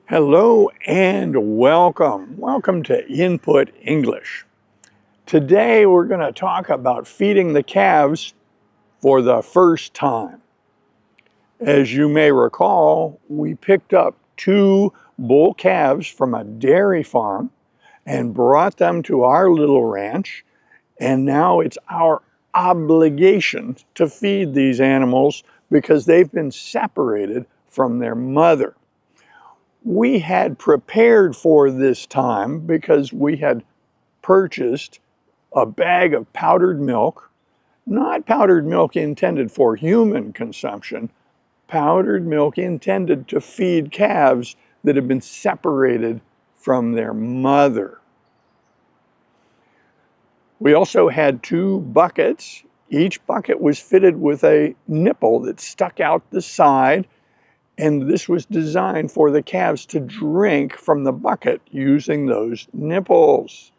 Hello and welcome. Welcome to Input English. Today we're going to talk about feeding the calves for the first time. As you may recall, we picked up 2 bull calves from a dairy farm and brought them to our little ranch, and now it's our obligation to feed these animals because they've been separated from their mother. We had prepared for this time because we had purchased a bag of powdered milk, not powdered milk intended for human consumption, powdered milk intended to feed calves that have been separated from their mother. We also had 2 buckets. Each bucket was fitted with a nipple that stuck out the side, and this was designed for the calves to drink from the bucket using those nipples.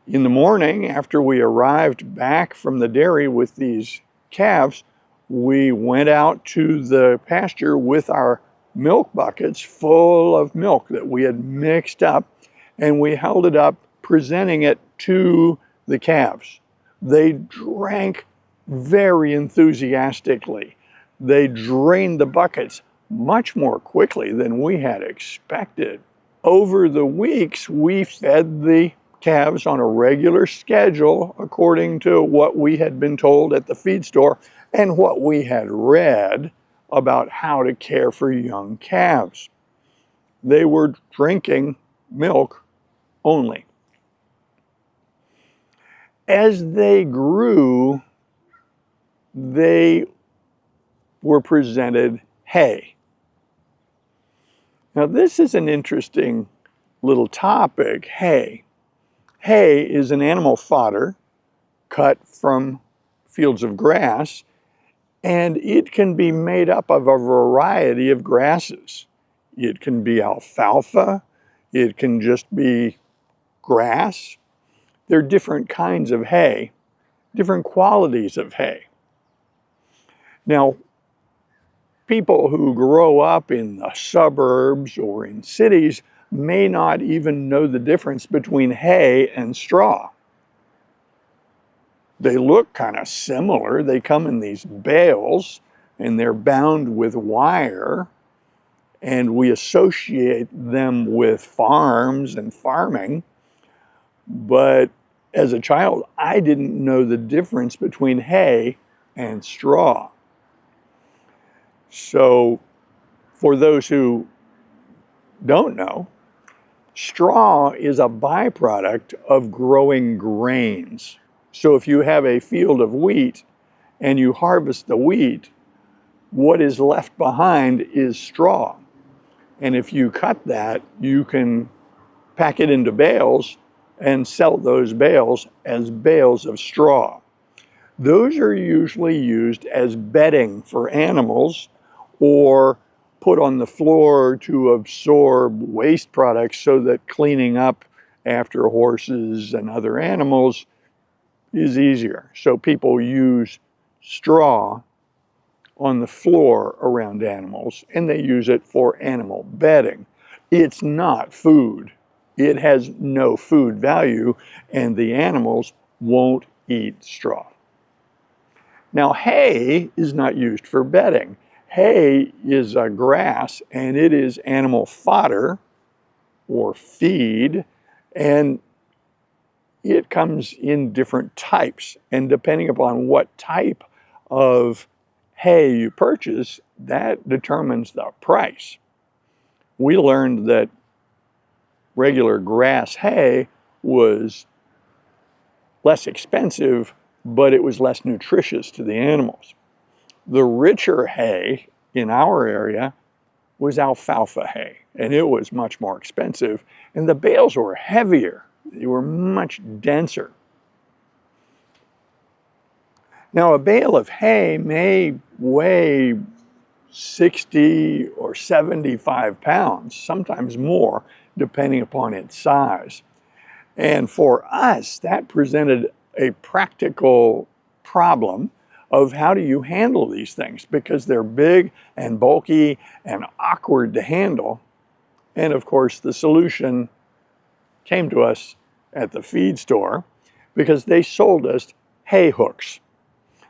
In the morning, after we arrived back from the dairy with these calves, we went out to the pasture with our milk buckets full of milk that we had mixed up, and we held it up, presenting it to the calves. They drank very enthusiastically. They drained the buckets much more quickly than we had expected. Over the weeks, we fed the calves on a regular schedule according to what we had been told at the feed store and what we had read about how to care for young calves. They were drinking milk only. As they grew, they were presented hay. Now, this is an interesting little topic, hay. Hay is an animal fodder cut from fields of grass, and it can be made up of a variety of grasses. It can be alfalfa, it can just be grass. There are different kinds of hay, different qualities of hay. Now, people who grow up in the suburbs or in cities may not even know the difference between hay and straw. They look kind of similar. They come in these bales and they're bound with wire, and we associate them with farms and farming. But as a child, I didn't know the difference between hay and straw. So for those who don't know, straw is a byproduct of growing grains. So if you have a field of wheat and you harvest the wheat, what is left behind is straw. And if you cut that, you can pack it into bales and sell those bales as bales of straw. Those are usually used as bedding for animals or put on the floor to absorb waste products so that cleaning up after horses and other animals is easier. So people use straw on the floor around animals, and they use it for animal bedding. It's not food. It has no food value, and the animals won't eat straw. Now, hay is not used for bedding. Hay is a grass, and it is animal fodder or feed, and it comes in different types. And depending upon what type of hay you purchase, that determines the price. We learned that regular grass hay was less expensive, but it was less nutritious to the animals. The richer hay in our area was alfalfa hay, and it was much more expensive, and the bales were heavier. They were much denser. Now, a bale of hay may weigh 60 or 75 pounds, sometimes more, depending upon its size. And for us, that presented a practical problem of how do you handle these things, because they're big and bulky and awkward to handle. And of course, the solution came to us at the feed store because they sold us hay hooks.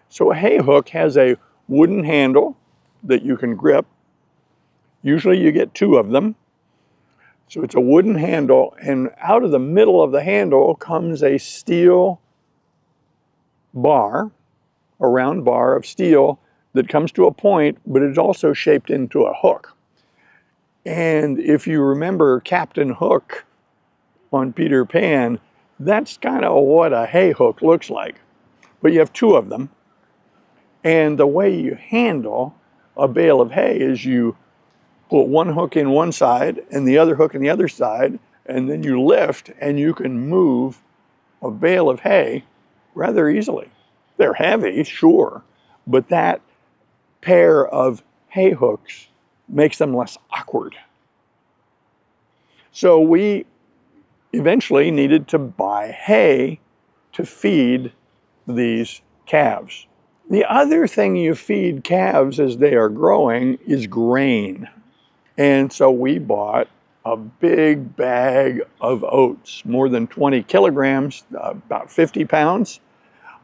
So a hay hook has a wooden handle that you can grip. Usually you get 2 of them. So it's a wooden handle, and out of the middle of the handle comes a steel bar, a round bar of steel that comes to a point, but it's also shaped into a hook. And if you remember Captain Hook on Peter Pan, that's kind of what a hay hook looks like. But you have 2 of them. And the way you handle a bale of hay is you put one hook in one side and the other hook in the other side, and then you lift and you can move a bale of hay rather easily. They're heavy, sure, but that pair of hay hooks makes them less awkward. So we eventually needed to buy hay to feed these calves. The other thing you feed calves as they are growing is grain. And so we bought a big bag of oats, more than 20 kilograms, about 50 pounds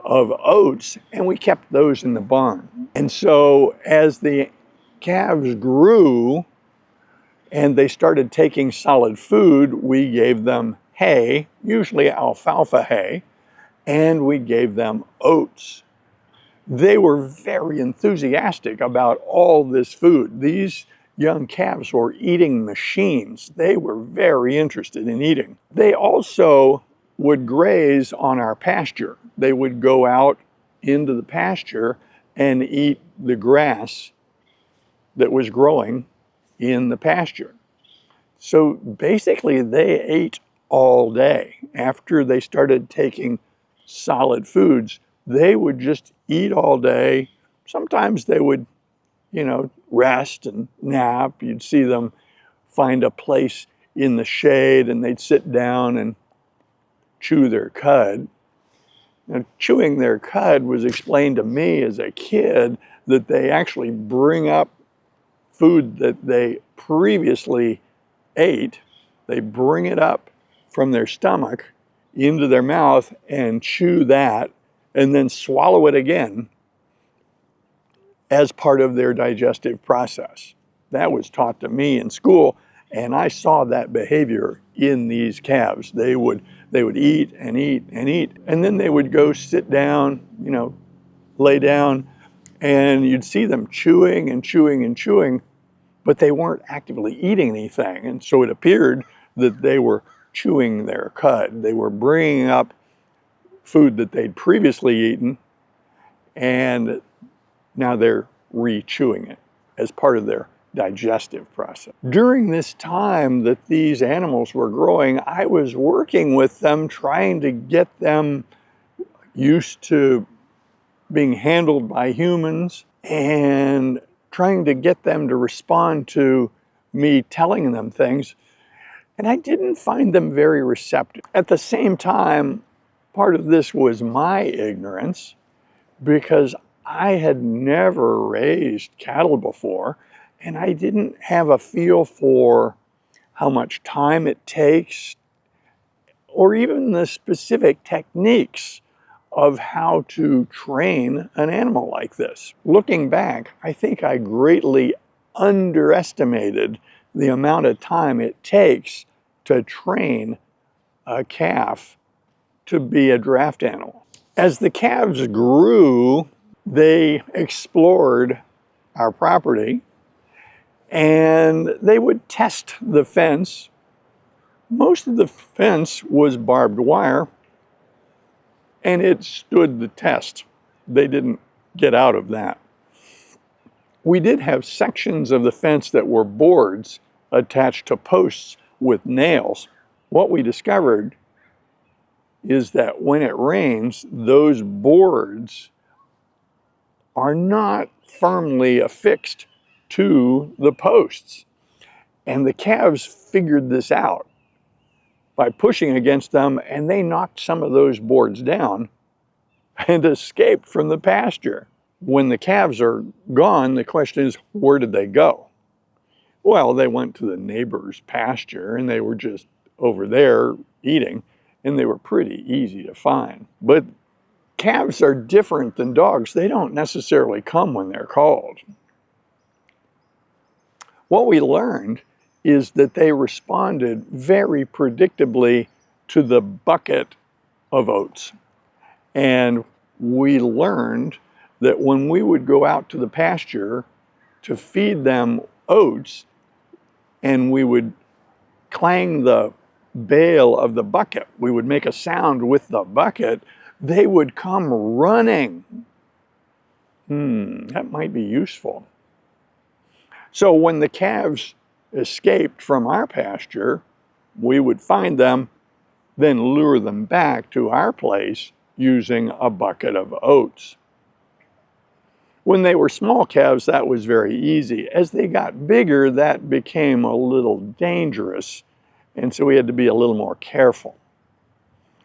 of oats, and we kept those in the barn. And so as the calves grew and they started taking solid food, we gave them hay, usually alfalfa hay, and we gave them oats. They were very enthusiastic about all this food. These young calves were eating machines. They were very interested in eating. They also would graze on our pasture. They would go out into the pasture and eat the grass that was growing in the pasture. So basically they ate all day. After they started taking solid foods, they would just eat all day. Sometimes they would, rest and nap. You'd see them find a place in the shade and they'd sit down and chew their cud. Now, chewing their cud was explained to me as a kid that they actually bring up food that they previously ate. They bring it up from their stomach into their mouth and chew that and then swallow it again as part of their digestive process. That was taught to me in school, and I saw that behavior in these calves. They would eat and eat and eat, and then they would go sit down, lay down, and you'd see them chewing and chewing and chewing, but they weren't actively eating anything. And so it appeared that they were chewing their cud. They were bringing up food that they'd previously eaten, and now they're re-chewing it as part of their digestive process. During this time that these animals were growing, I was working with them, trying to get them used to being handled by humans and trying to get them to respond to me telling them things. And I didn't find them very receptive. At the same time, part of this was my ignorance, because I had never raised cattle before, and I didn't have a feel for how much time it takes or even the specific techniques of how to train an animal like this. Looking back, I think I greatly underestimated the amount of time it takes to train a calf to be a draft animal. As the calves grew, they explored our property and they would test the fence. Most of the fence was barbed wire and it stood the test. They didn't get out of that. We did have sections of the fence that were boards attached to posts with nails. What we discovered is that when it rains, those boards are not firmly affixed to the posts. And the calves figured this out by pushing against them, and they knocked some of those boards down and escaped from the pasture. When the calves are gone, the question is, where did they go? Well, they went to the neighbor's pasture and they were just over there eating, and they were pretty easy to find. But calves are different than dogs. They don't necessarily come when they're called. What we learned is that they responded very predictably to the bucket of oats. And we learned that when we would go out to the pasture to feed them oats, and we would clang the bale of the bucket, we would make a sound with the bucket, they would come running. That might be useful. So when the calves escaped from our pasture, we would find them, then lure them back to our place using a bucket of oats. When they were small calves, that was very easy. As they got bigger, that became a little dangerous, and so we had to be a little more careful.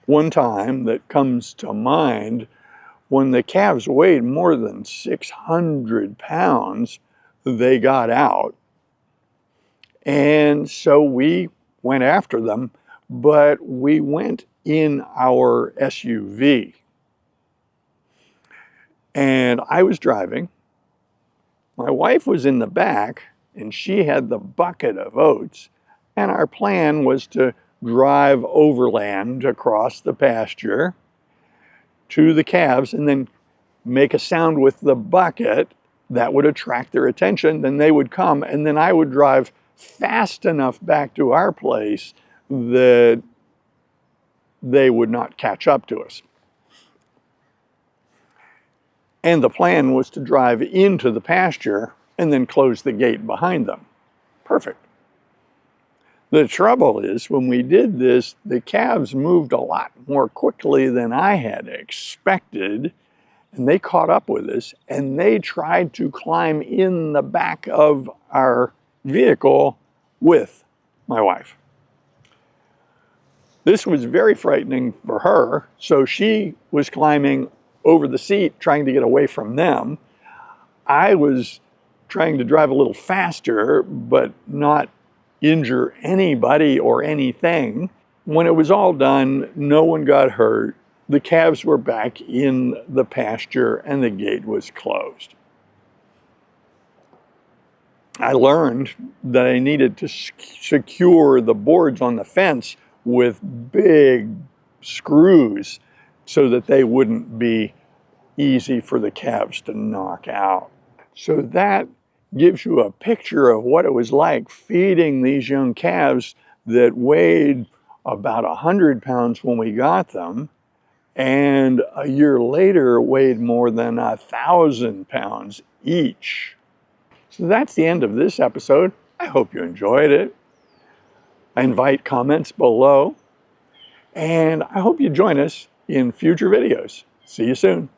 One time that comes to mind, when the calves weighed more than 600 pounds, they got out. And so we went after them, but we went in our SUV. And I was driving. My wife was in the back, and she had the bucket of oats. And our plan was to drive overland across the pasture to the calves and then make a sound with the bucket that would attract their attention. Then they would come, and then I would drive fast enough back to our place that they would not catch up to us. And the plan was to drive into the pasture and then close the gate behind them. Perfect. The trouble is, when we did this, the calves moved a lot more quickly than I had expected, and they caught up with us, and they tried to climb in the back of our vehicle with my wife. This was very frightening for her, so she was climbing over the seat trying to get away from them. I was trying to drive a little faster, but not injure anybody or anything. When it was all done, no one got hurt. The calves were back in the pasture and the gate was closed. I learned that I needed to secure the boards on the fence with big screws so that they wouldn't be easy for the calves to knock out. So that gives you a picture of what it was like feeding these young calves that weighed about 100 pounds when we got them, and a year later weighed more than 1,000 pounds each. So that's the end of this episode. I hope you enjoyed it. I invite comments below, and I hope you join us in future videos. See you soon.